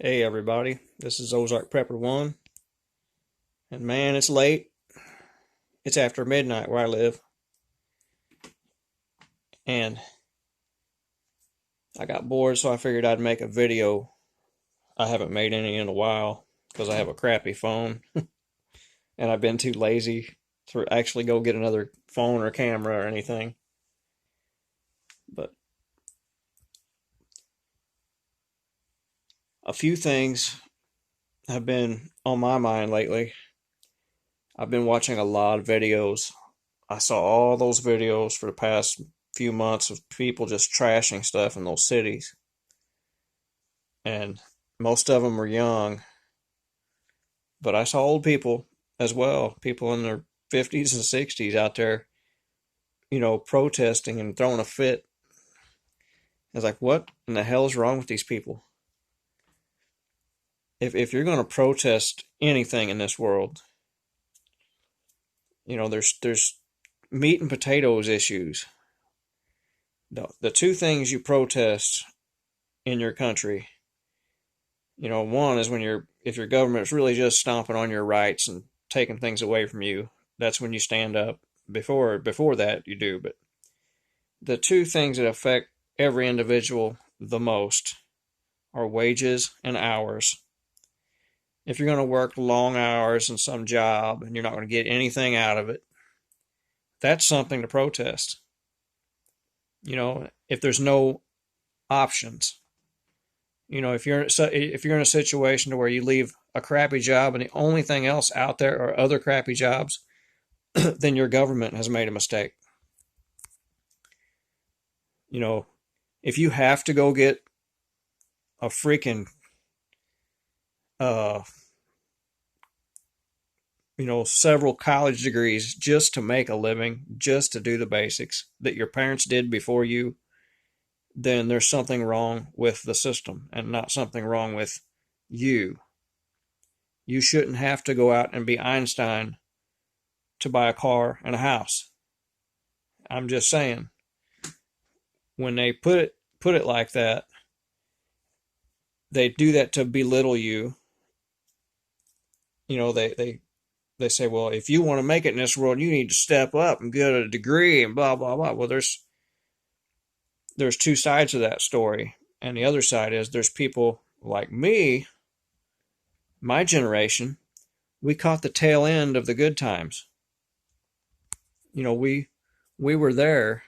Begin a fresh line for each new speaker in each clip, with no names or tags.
Hey everybody, this is Ozark Prepper 1, and man, it's late. It's after midnight where I live, and I got bored, so I figured I'd make a video. I haven't made any in a while because I have a crappy phone, and I've been too lazy to actually go get another phone or camera or anything. But a few things have been on my mind lately. I've been watching a lot of videos. I saw all those videos for the past few months of people just trashing stuff in those cities. And most of them were young, but I saw old people as well, people in their 50s and 60s out there, protesting and throwing a fit. I was like, what in the hell is wrong with these people? If you're going to protest anything in this world, there's meat and potatoes issues. The two things you protest in your country, one is when if your government's really just stomping on your rights and taking things away from you, that's when you stand up. Before that you do, but the two things that affect every individual the most are wages and hours. If you're going to work long hours in some job and you're not going to get anything out of it, that's something to protest. If there's no options, if you're in a situation to where you leave a crappy job and the only thing else out there are other crappy jobs, then your government has made a mistake. If you have to go get a freaking uh several college degrees just to make a living, just to do the basics that your parents did before you, then there's something wrong with the system and not something wrong with you. You shouldn't have to go out and be Einstein to buy a car and a house. I'm just saying, when they put it like that, they do that to belittle you. They say, well, if you want to make it in this world, you need to step up and get a degree and blah blah blah. Well, there's two sides of that story, and the other side is there's people like me, my generation. We caught the tail end of the good times. We were there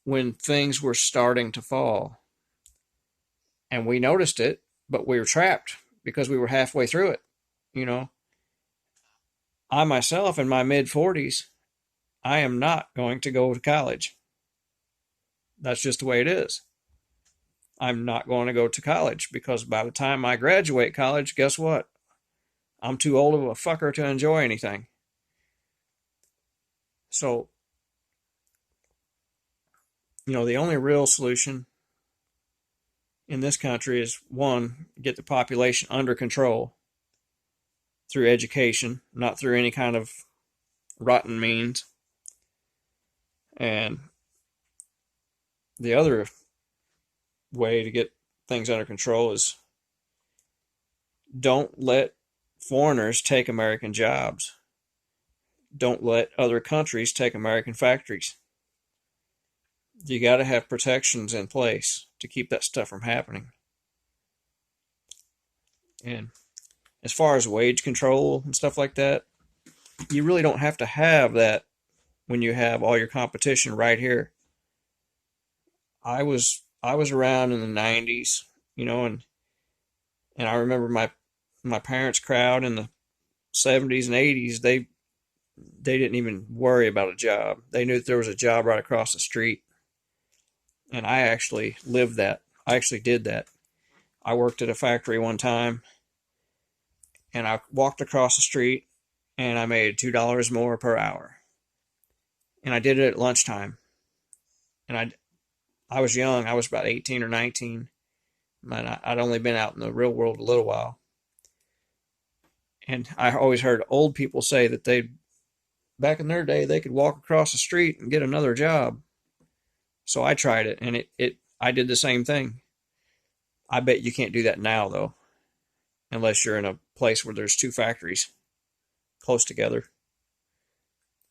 when things were starting to fall, and we noticed it, but we were trapped because we were halfway through it. You know, I myself in my mid 40s, I am not going to go to college. That's just the way it is. I'm not going to go to college because by the time I graduate college, guess what? I'm too old of a fucker to enjoy anything. So, the only real solution in this country is one, get the population under control through education, not through any kind of rotten means. And the other way to get things under control is don't let foreigners take American jobs. Don't let other countries take American factories. You got to have protections in place to keep that stuff from happening. And as far as wage control and stuff like that, you really don't have to have that when you have all your competition right here. I was around in the 90s, and I remember my parents' crowd in the 70s and 80s. They didn't even worry about a job. They knew that there was a job right across the street. And I actually lived that. I actually did that. I worked at a factory one time, and I walked across the street and I made $2 more per hour. And I did it at lunchtime. And I was young. I was about 18 or 19. And I'd only been out in the real world a little while. And I always heard old people say that back in their day, they could walk across the street and get another job. So I tried it, and I did the same thing. I bet you can't do that now, though, unless you're in a place where there's two factories close together.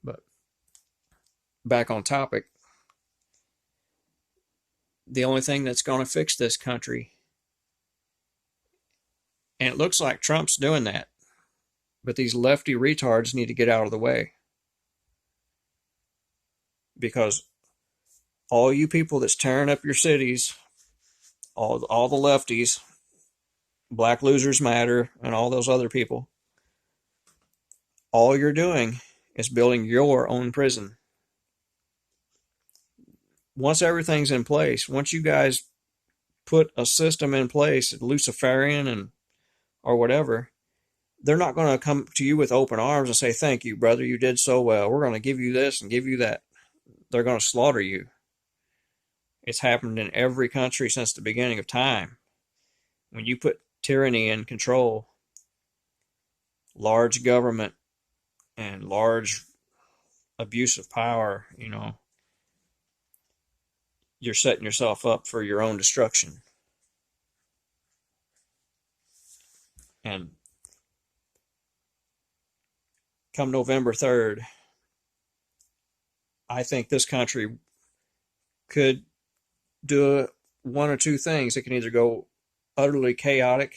But back on topic, the only thing that's going to fix this country, and it looks like Trump's doing that, but these lefty retards need to get out of the way. Because all you people that's tearing up your cities, all the lefties, Black Losers Matter, and all those other people, all you're doing is building your own prison. Once everything's in place, once you guys put a system in place, Luciferian and or whatever, they're not going to come to you with open arms and say, "Thank you, brother, you did so well. We're going to give you this and give you that." They're going to slaughter you. It's happened in every country since the beginning of time. When you put tyranny in control, large government and large abuse of power, you're setting yourself up for your own destruction. And come November 3rd, I think this country could do one or two things. It can either go utterly chaotic,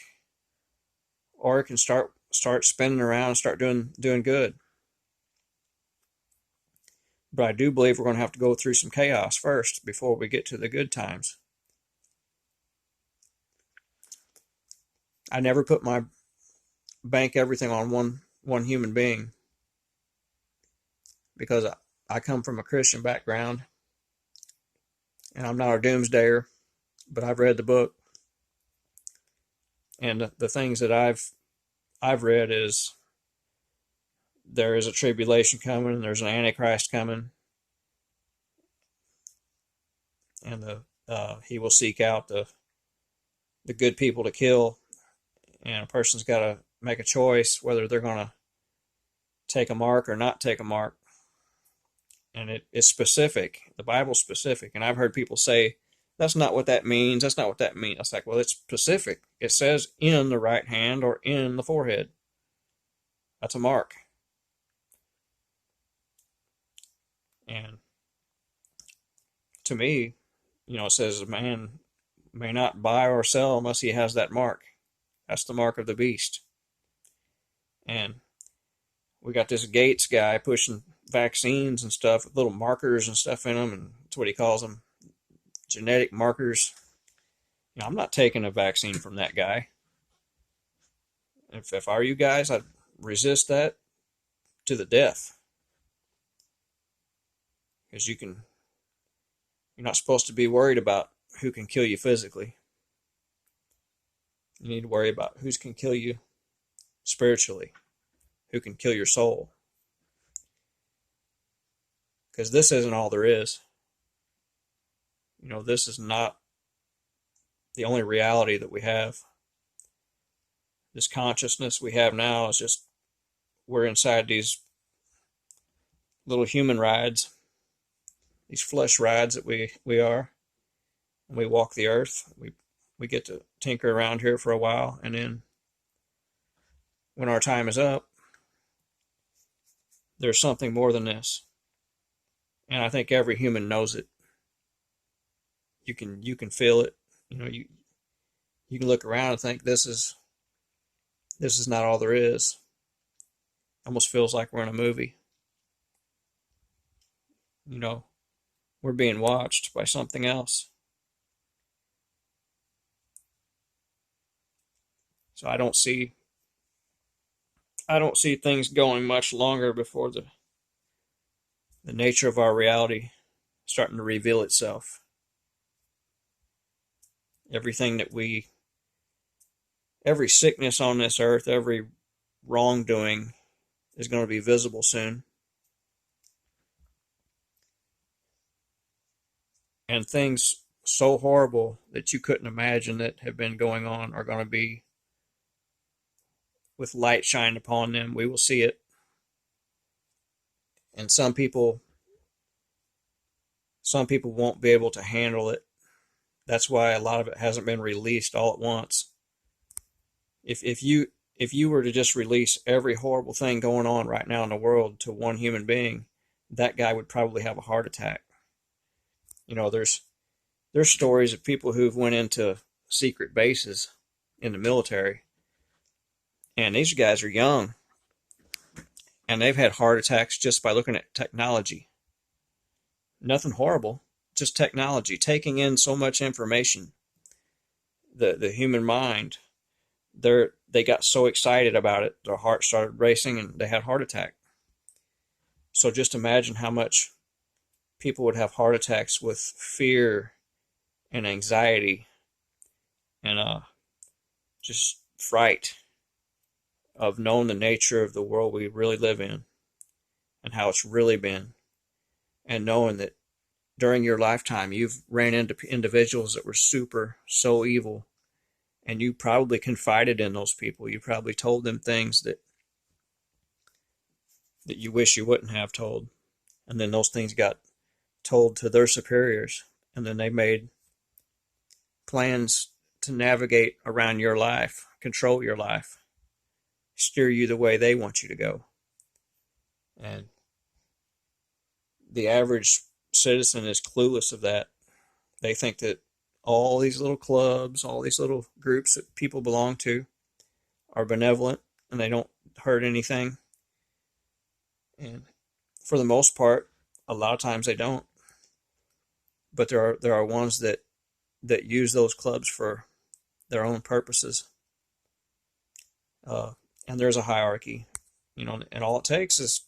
or it can start spinning around and start doing good. But I do believe we're going to have to go through some chaos first before we get to the good times. I never put my bank everything on one human being, because I come from a Christian background, and I'm not a doomsdayer, but I've read the book, and the things that I've read is there is a tribulation coming, and there's an Antichrist coming, and he will seek out the good people to kill, and a person's got to make a choice whether they're going to take a mark or not take a mark. And it's specific. The Bible's specific. And I've heard people say, that's not what that means. That's not what that means. I was like, well, it's specific. It says in the right hand or in the forehead. That's a mark. And to me, it says a man may not buy or sell unless he has that mark. That's the mark of the beast. And we got this Gates guy pushing vaccines and stuff with little markers and stuff in them, and that's what he calls them, genetic markers. I'm not taking a vaccine from that guy. If I were you guys, I'd resist that to the death. Because you're not supposed to be worried about who can kill you physically. You need to worry about who can kill you spiritually, who can kill your soul. Because this isn't all there is. This is not the only reality that we have. This consciousness we have now is just, we're inside these little human rides, these flesh rides that we are. And we walk the earth. We get to tinker around here for a while, and then when our time is up, there's something more than this. And I think every human knows it. You can feel it. You can look around and think this is not all there is. Almost feels like we're in a movie. We're being watched by something else. So I don't see things going much longer before the nature of our reality starting to reveal itself. Everything every sickness on this earth, every wrongdoing is going to be visible soon. And things so horrible that you couldn't imagine that have been going on are going to be, with light shined upon them, we will see it. And some people won't be able to handle it That's why a lot of it hasn't been released all at once. If you were to just release every horrible thing going on right now in the world to one human being, that guy would probably have a heart attack. There's stories of people who've went into secret bases in the military, and these guys are young, and they've had heart attacks just by looking at technology. Nothing horrible, just technology, taking in so much information. The human mind, they got so excited about it, their heart started racing, and they had a heart attack. So just imagine how much people would have heart attacks with fear and anxiety and just fright of knowing the nature of the world we really live in and how it's really been, and knowing that during your lifetime you've ran into individuals that were so evil, and you probably confided in those people. You probably told them things that you wish you wouldn't have told, and then those things got told to their superiors, and then they made plans to navigate around your life, control your life, steer you the way they want you to go. And the average citizen is clueless of that. They think that all these little clubs, all these little groups that people belong to are benevolent and they don't hurt anything. And for the most part, a lot of times they don't. But there are ones that use those clubs for their own purposes. And there's a hierarchy, and all it takes is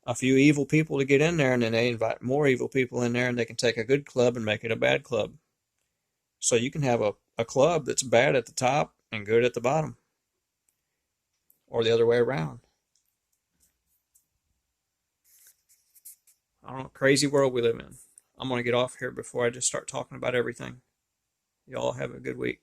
a few evil people to get in there, and then they invite more evil people in there, and they can take a good club and make it a bad club. So you can have a club that's bad at the top and good at the bottom, or the other way around. I don't know, crazy world we live in. I'm going to get off here before I just start talking about everything. Y'all have a good week.